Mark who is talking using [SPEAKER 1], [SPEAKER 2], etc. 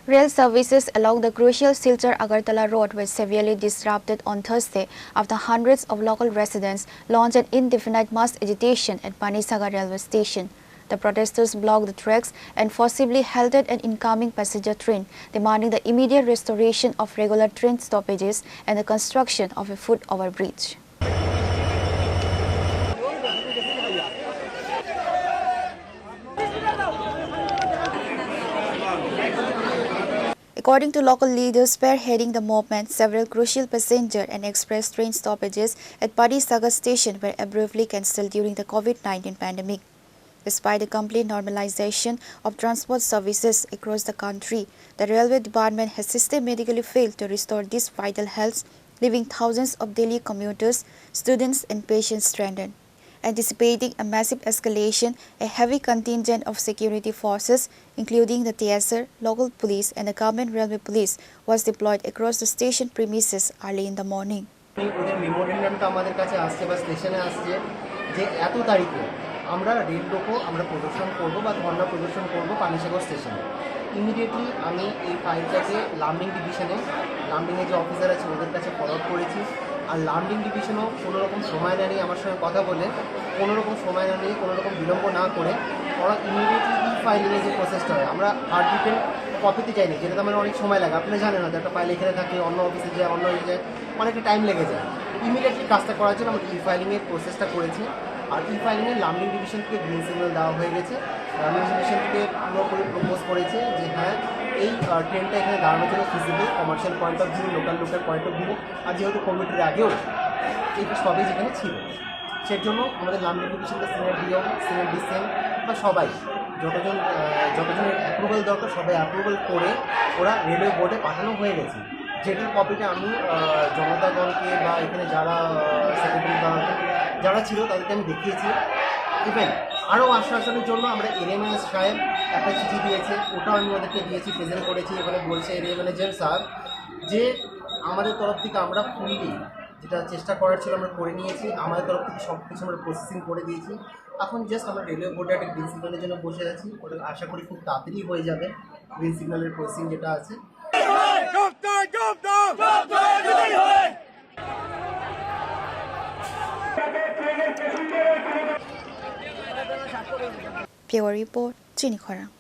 [SPEAKER 1] Rail services along the crucial Silchar-Agartala road were severely disrupted on Thursday after hundreds of local residents launched an indefinite mass agitation at Panisagar railway station. The protesters blocked the tracks and forcibly halted an incoming passenger train, demanding the immediate restoration of regular train stoppages and the construction of a foot overbridge. According to local leaders spearheading the movement, several crucial passenger and express train stoppages at Panisagar station were abruptly cancelled during the COVID-19 pandemic. Despite the complete normalization of transport services across the country, the railway department has systematically failed to restore these vital healths, leaving thousands of daily commuters, students and patients stranded. Anticipating a massive escalation, a heavy contingent of security forces, including the TSR, local police and the government railway police, was deployed across the station premises early in the morning.
[SPEAKER 2] আমরা rail রোকো আমরা প্রদর্শন করব বা ধর্ণা প্রদর্শন করব পানিসাগর স্টেশনে। Immediately আমি এই ফাইলটাকে লামডিং ডিভিশনে যে অফিসার আছে ওদের কাছে ফরওয়ার্ড করেছি। আর লামডিং ডিভিশনও কোনো রকম সময় না নিয়ে আমার সঙ্গে কথা বলে কোনো রকম সময় না নিয়ে কোনো রকম বিলম্ব না করে ওরা ইমিডিয়েটলি ফাইলিংয়ের যে প্রসেসটা হয় আমরা হার্ড ডিটেল কপিতে চাইনি, যেটাতে আমার অনেক সময় লাগে। আপনি জানেন না, একটা ফাইল এখানে থাকে, অন্য অফিসে যায়, অন্য যায়, অনেকটা টাইম লেগে যায়। ইমিডিয়েটলি কাজটা করার জন্য আমরা ফাইলিংয়ের প্রসেসটা করেছি। আর ফাইলিংয়ে লামডিং ডিভিশন থেকে গ্রিন সিগন্যাল দেওয়া হয়ে গেছে। লামডিং ডিভিশন থেকে পুরোপুরি প্রপোজ করেছে যে হ্যাঁ এই ট্রেনটা এখানে দাঁড়ানোর জন্য feasible, commercial point of view, local point of view. আর যেহেতু কোভিডের আগেও এই সবই যেখানে ছিল, সেই জন্য আমাদের লামডিং ডিভিশনকে সিনিয়র ডিও, সিনিয়র ডিসিএম বা সবাই যতজন অ্যাপ্রুভাল দরকার সবাই অ্যাপ্রুভাল করে ওরা রেলওয়ে বোর্ডে পাঠানো হয়ে গেছে। যেটার কপিটা আমি জনতাগণকে বা এখানে যারা সেক্রেটারি যারা ছিল তাদেরকে আমি দেখিয়েছি। ইভেন আরও আশ্বাসনের জন্য আমরা এনএমএস সাহেব একটা চিঠি দিয়েছে, ওটাও আমি ওদেরকে দিয়েছি, প্রেজেন্ট করেছি। এখানে বলছে এরিয়া ম্যানেজার স্যার যে আমাদের তরফ থেকে আমরা ফুললি যেটা চেষ্টা করার ছিল আমরা করে নিয়েছি, আমাদের তরফ থেকে সব কিছু আমরা প্রসেসিং করে দিয়েছি। এখন জাস্ট আমরা রেলওয়ে বোর্ডে একটা গ্রিন সিগন্যালের জন্য বসে আছি, ওটা আশা করি খুব তাড়াতাড়ি হয়ে যাবে গ্রিন সিগন্যালের প্রসেসিং যেটা আছে।
[SPEAKER 1] Pure Report, Chini Khorang.